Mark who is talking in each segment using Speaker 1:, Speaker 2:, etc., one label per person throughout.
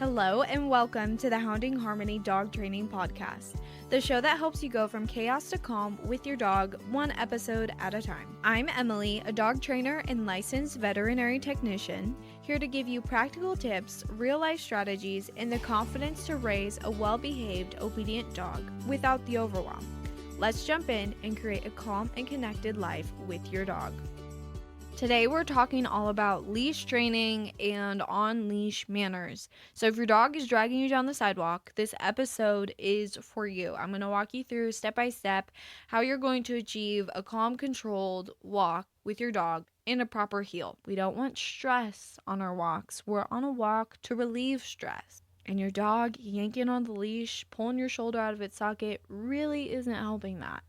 Speaker 1: Hello and welcome to the Hounding Harmony Dog Training Podcast, the show that helps you go from chaos to calm with your dog, one episode at a time. I'm Emily, a dog trainer and licensed veterinary technician, here to give you practical tips, real-life strategies, and the confidence to raise a well-behaved, obedient dog without the overwhelm. Let's jump in and create a calm and connected life with your dog. Today we're talking all about leash training and on-leash manners. So if your dog is dragging you down the sidewalk, this episode is for you. I'm going to walk you through step by step how you're going to achieve a calm, controlled walk with your dog in a proper heel. We don't want stress on our walks. We're on a walk to relieve stress. And your dog yanking on the leash, pulling your shoulder out of its socket really isn't helping that.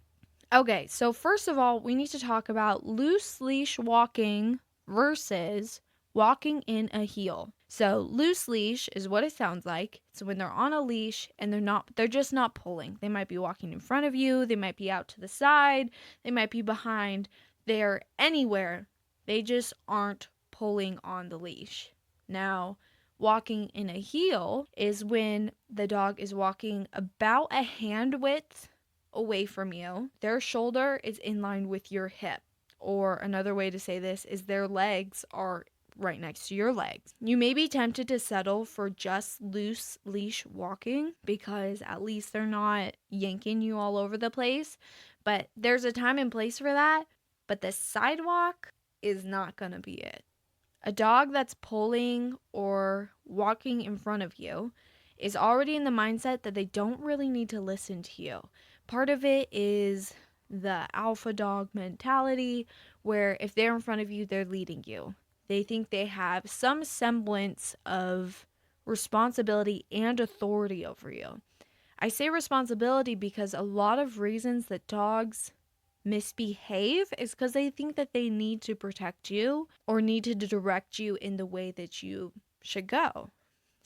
Speaker 1: Okay, so first of all, we need to talk about loose leash walking versus walking in a heel. So loose leash is what it sounds like. So when they're on a leash and they're just not pulling. They might be walking in front of you, they might be out to the side, they might be behind, they're anywhere. They just aren't pulling on the leash. Now, walking in a heel is when the dog is walking about a hand width away from you. Their shoulder is in line with your hip. Or another way to say this is their legs are right next to your legs. You may be tempted to settle for just loose leash walking because at least they're not yanking you all over the place. But there's a time and place for that. But the sidewalk is not going to be it. A dog that's pulling or walking in front of you is already in the mindset that they don't really need to listen to you. Part of it is the alpha dog mentality where if they're in front of you, they're leading you. They think they have some semblance of responsibility and authority over you. I say responsibility because a lot of reasons that dogs misbehave is because they think that they need to protect you or need to direct you in the way that you should go.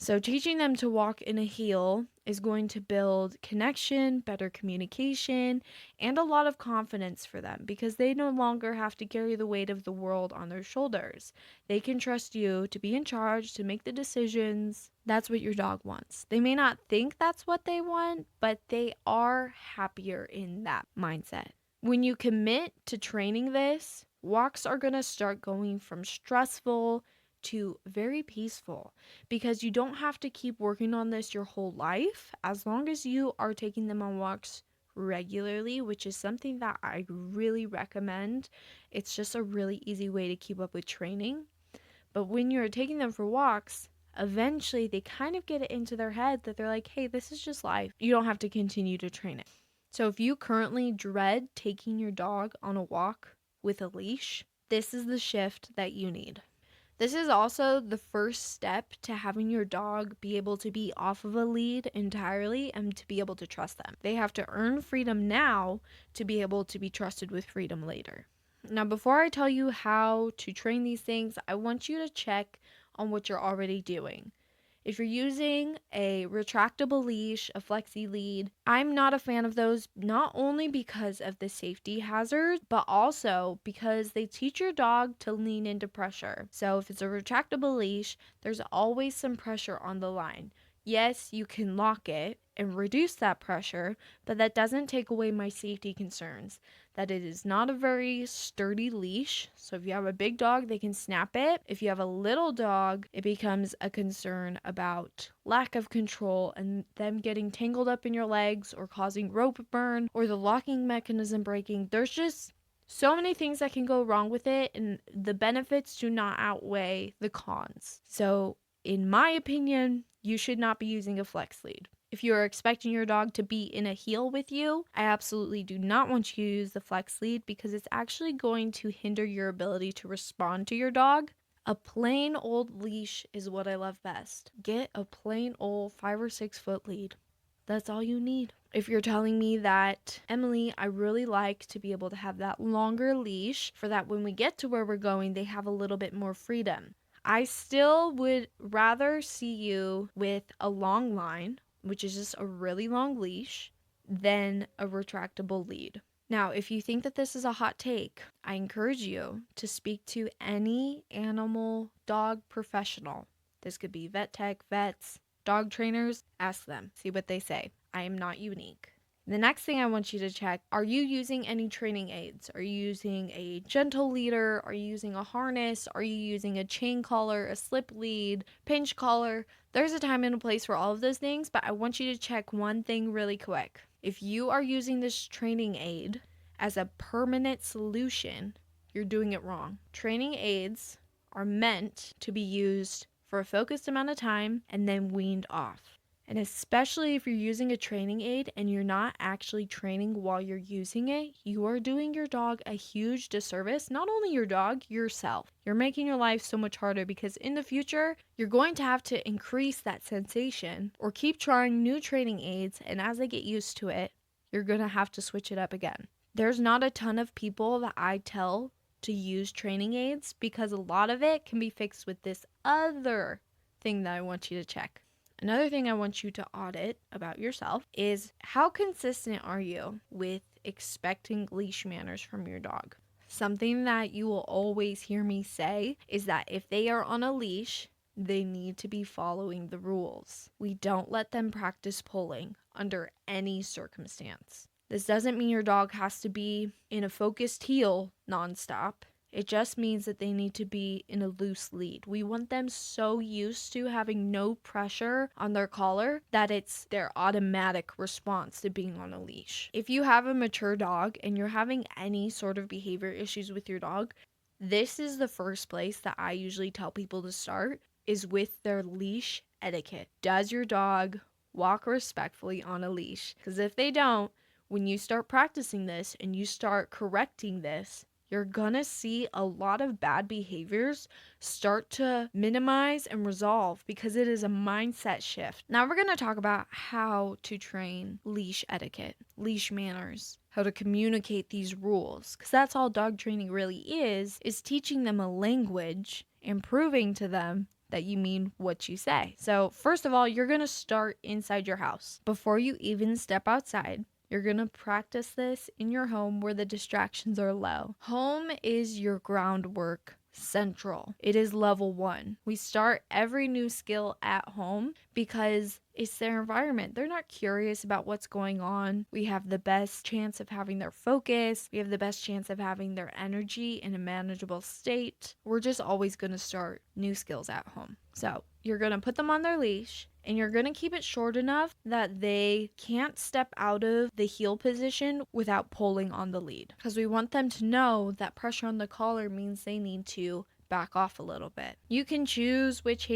Speaker 1: So teaching them to walk in a heel is going to build connection, better communication, and a lot of confidence for them because they no longer have to carry the weight of the world on their shoulders. They can trust you to be in charge, to make the decisions. That's what your dog wants. They may not think that's what they want, but they are happier in that mindset. When you commit to training this, walks are going to start going from stressful to very peaceful because you don't have to keep working on this your whole life as long as you are taking them on walks regularly, which is something that I really recommend. It's just a really easy way to keep up with training. But when you're taking them for walks, eventually they kind of get it into their head that they're like, hey, this is just life. You don't have to continue to train it. So if you currently dread taking your dog on a walk with a leash, this is the shift that you need. This is also the first step to having your dog be able to be off of a lead entirely and to be able to trust them. They have to earn freedom now to be able to be trusted with freedom later. Now, before I tell you how to train these things, I want you to check on what you're already doing. If you're using a retractable leash, a flexi lead, I'm not a fan of those, not only because of the safety hazard, but also because they teach your dog to lean into pressure. So if it's a retractable leash, there's always some pressure on the line. Yes, you can lock it and reduce that pressure, but that doesn't take away my safety concerns. That it is not a very sturdy leash. So if you have a big dog, they can snap it. If you have a little dog, it becomes a concern about lack of control and them getting tangled up in your legs or causing rope burn or the locking mechanism breaking. There's just so many things that can go wrong with it, and the benefits do not outweigh the cons. So in my opinion, you should not be using a flex lead. If you are expecting your dog to be in a heel with you, I absolutely do not want you to use the flex lead because it's actually going to hinder your ability to respond to your dog. A plain old leash is what I love best. Get a plain old 5 or 6 foot lead. That's all you need. If you're telling me that, Emily, I really like to be able to have that longer leash for that when we get to where we're going, they have a little bit more freedom. I still would rather see you with a long line, which is just a really long leash, than a retractable lead. Now, if you think that this is a hot take, I encourage you to speak to any animal dog professional. This could be vet tech, vets, dog trainers, ask them, see what they say. I am not unique. The next thing I want you to check, are you using any training aids? Are you using a gentle leader? Are you using a harness? Are you using a chain collar, a slip lead, pinch collar? There's a time and a place for all of those things, but I want you to check one thing really quick. If you are using this training aid as a permanent solution, you're doing it wrong. Training aids are meant to be used for a focused amount of time and then weaned off. And especially if you're using a training aid and you're not actually training while you're using it, you are doing your dog a huge disservice. Not only your dog, yourself. You're making your life so much harder because in the future, you're going to have to increase that sensation or keep trying new training aids. And as they get used to it, you're going to have to switch it up again. There's not a ton of people that I tell to use training aids because a lot of it can be fixed with this other thing that I want you to check. Another thing I want you to audit about yourself is how consistent are you with expecting leash manners from your dog? Something that you will always hear me say is that if they are on a leash, they need to be following the rules. We don't let them practice pulling under any circumstance. This doesn't mean your dog has to be in a focused heel nonstop. It just means that they need to be in a loose lead. We want them so used to having no pressure on their collar that it's their automatic response to being on a leash. If you have a mature dog and you're having any sort of behavior issues with your dog, this is the first place that I usually tell people to start, is with their leash etiquette. Does your dog walk respectfully on a leash? Because if they don't, when you start practicing this and you start correcting this, you're gonna see a lot of bad behaviors start to minimize and resolve because it is a mindset shift. Now we're gonna talk about how to train leash etiquette, leash manners, how to communicate these rules, because that's all dog training really is teaching them a language and proving to them that you mean what you say. So first of all, you're gonna start inside your house. Before you even step outside, you're going to practice this in your home where the distractions are low. Home is your groundwork central. It is level 1. We start every new skill at home because it's their environment. They're not curious about what's going on. We have the best chance of having their focus. We have the best chance of having their energy in a manageable state. We're just always going to start new skills at home. So you're going to put them on their leash and you're going to keep it short enough that they can't step out of the heel position without pulling on the lead. Because we want them to know that pressure on the collar means they need to back off a little bit. You can choose which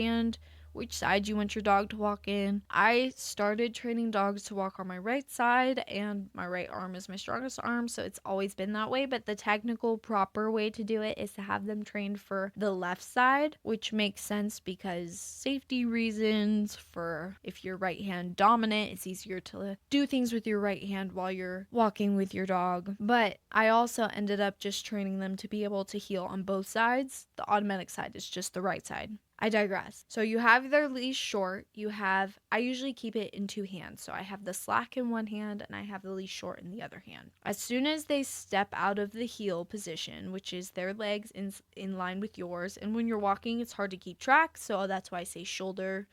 Speaker 1: side you want your dog to walk in. I started training dogs to walk on my right side, and my right arm is my strongest arm, so it's always been that way. But the technical proper way to do it is to have them trained for the left side, which makes sense because safety reasons. For if you're right hand dominant, it's easier to do things with your right hand while you're walking with your dog. But I also ended up just training them to be able to heel on both sides. The automatic side is just the right side. I digress. So you have their leash short. I usually keep it in 2 hands. So I have the slack in one hand and I have the leash short in the other hand. As soon as they step out of the heel position, which is their legs in line with yours, and when you're walking, it's hard to keep track. So that's why I say shoulder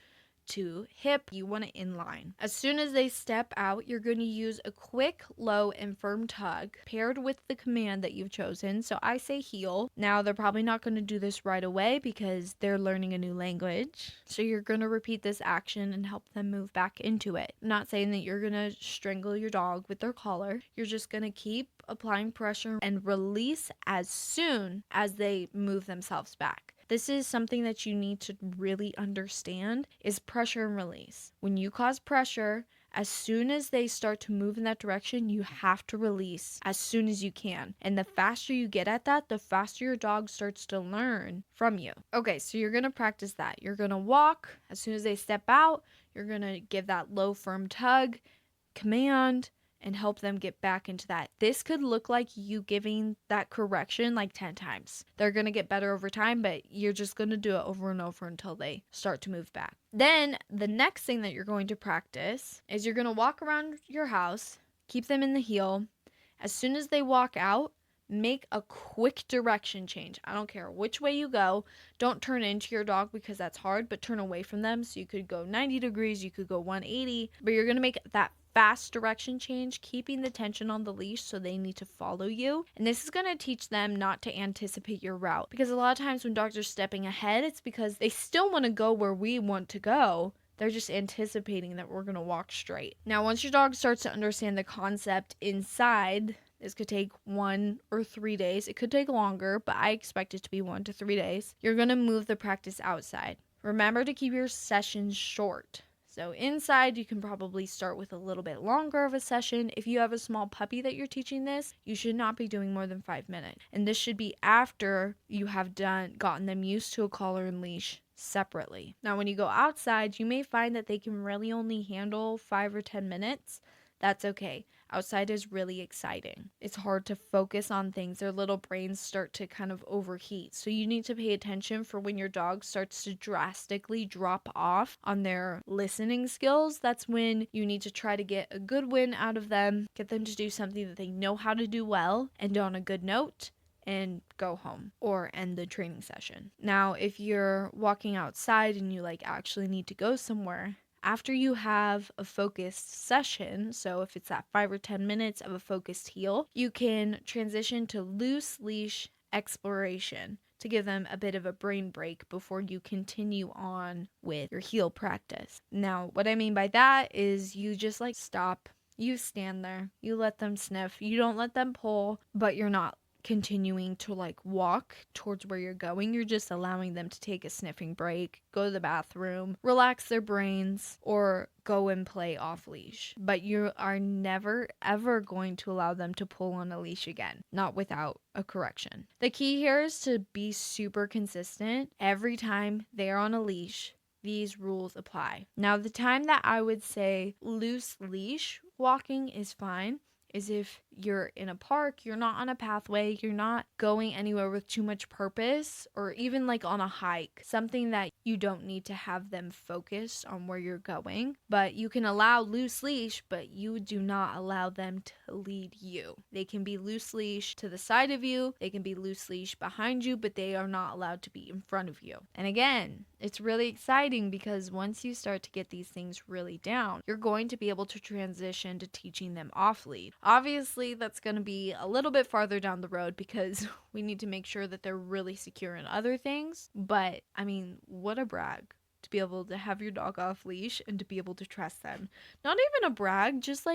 Speaker 1: to hip, you want it in line. As soon as they step out, you're going to use a quick, low, and firm tug paired with the command that you've chosen. So I say heel. Now they're probably not going to do this right away because they're learning a new language. So you're going to repeat this action and help them move back into it. I'm not saying that you're going to strangle your dog with their collar. You're just going to keep applying pressure and release as soon as they move themselves back. This is something that you need to really understand is pressure and release. When you cause pressure, as soon as they start to move in that direction, you have to release as soon as you can. And the faster you get at that, the faster your dog starts to learn from you. Okay, so you're going to practice that. You're going to walk. As soon as they step out, you're going to give that low, firm tug, command, and help them get back into that. This could look like you giving that correction like 10 times. They're going to get better over time, but you're just going to do it over and over until they start to move back. Then the next thing that you're going to practice is you're going to walk around your house, keep them in the heel. As soon as they walk out, make a quick direction change. I don't care which way you go. Don't turn into your dog because that's hard, but turn away from them. So you could go 90 degrees, you could go 180, but you're going to make that fast direction change, keeping the tension on the leash so they need to follow you. And this is going to teach them not to anticipate your route, because a lot of times when dogs are stepping ahead, it's because they still want to go where we want to go. They're just anticipating that we're going to walk straight. Now, once your dog starts to understand the concept inside, this could take 1 or 3 days. It could take longer, but I expect it to be 1 to 3 days. You're going to move the practice outside. Remember to keep your sessions short. So inside, you can probably start with a little bit longer of a session. If you have a small puppy that you're teaching this, you should not be doing more than 5 minutes. And this should be after you have gotten them used to a collar and leash separately. Now, when you go outside, you may find that they can really only handle 5 or 10 minutes. That's okay. Outside is really exciting. It's hard to focus on things. Their little brains start to kind of overheat. So you need to pay attention for when your dog starts to drastically drop off on their listening skills. That's when you need to try to get a good win out of them, get them to do something that they know how to do well, end on a good note, and go home or end the training session. Now, if you're walking outside and you actually need to go somewhere, after you have a focused session, so if it's that 5 or 10 minutes of a focused heel, you can transition to loose leash exploration to give them a bit of a brain break before you continue on with your heel practice. Now, what I mean by that is you just stop, you stand there, you let them sniff, you don't let them pull, but you're not continuing to walk towards where you're going. You're just allowing them to take a sniffing break, go to the bathroom, relax their brains, or go and play off leash. But you are never ever going to allow them to pull on a leash again, not without a correction. The key here is to be super consistent. Every time they are on a leash, these rules apply. Now, the time that I would say loose leash walking is fine is if you're in a park, you're not on a pathway, you're not going anywhere with too much purpose, or even on a hike, something that you don't need to have them focused on where you're going. But you can allow loose leash, but you do not allow them to lead you. They can be loose leash to the side of you, they can be loose leash behind you, but they are not allowed to be in front of you. And again, it's really exciting because once you start to get these things really down, you're going to be able to transition to teaching them off lead. Obviously, that's going to be a little bit farther down the road because we need to make sure that they're really secure in other things. But I mean, what a brag to be able to have your dog off leash and to be able to trust them. Not even a brag, just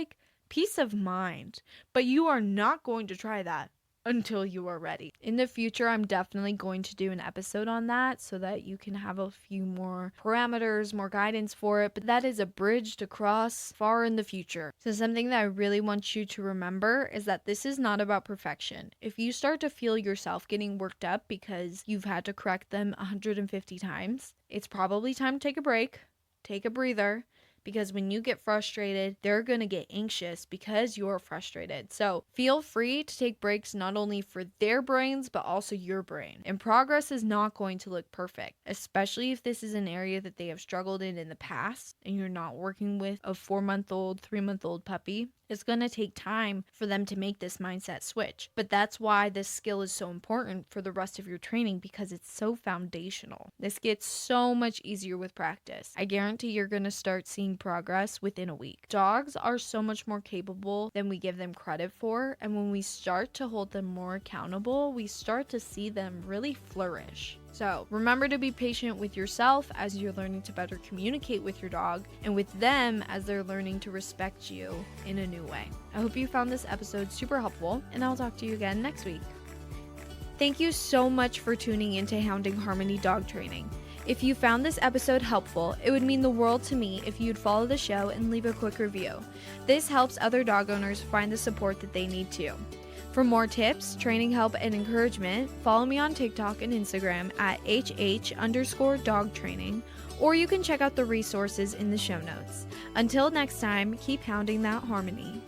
Speaker 1: peace of mind. But you are not going to try that until you are ready. In the future, I'm definitely going to do an episode on that so that you can have a few more parameters, more guidance for it, but that is a bridge to cross far in the future. So something that I really want you to remember is that this is not about perfection. If you start to feel yourself getting worked up because you've had to correct them 150 times, it's probably time to take a break, take a breather, because when you get frustrated, they're going to get anxious because you're frustrated. So feel free to take breaks not only for their brains, but also your brain. And progress is not going to look perfect, especially if this is an area that they have struggled in the past and you're not working with a 4-month-old, 3-month-old puppy. It's going to take time for them to make this mindset switch. But that's why this skill is so important for the rest of your training, because it's so foundational. This gets so much easier with practice. I guarantee you're going to start seeing progress within a week. Dogs are so much more capable than we give them credit for. And when we start to hold them more accountable, we start to see them really flourish. So remember to be patient with yourself as you're learning to better communicate with your dog, and with them as they're learning to respect you in a new way. I hope you found this episode super helpful, and I'll talk to you again next week. Thank you so much for tuning into Hounding Harmony Dog Training. If you found this episode helpful, it would mean the world to me if you'd follow the show and leave a quick review. This helps other dog owners find the support that they need too. For more tips, training help, and encouragement, follow me on TikTok and Instagram at HH_dog training, or you can check out the resources in the show notes. Until next time, keep hounding that harmony.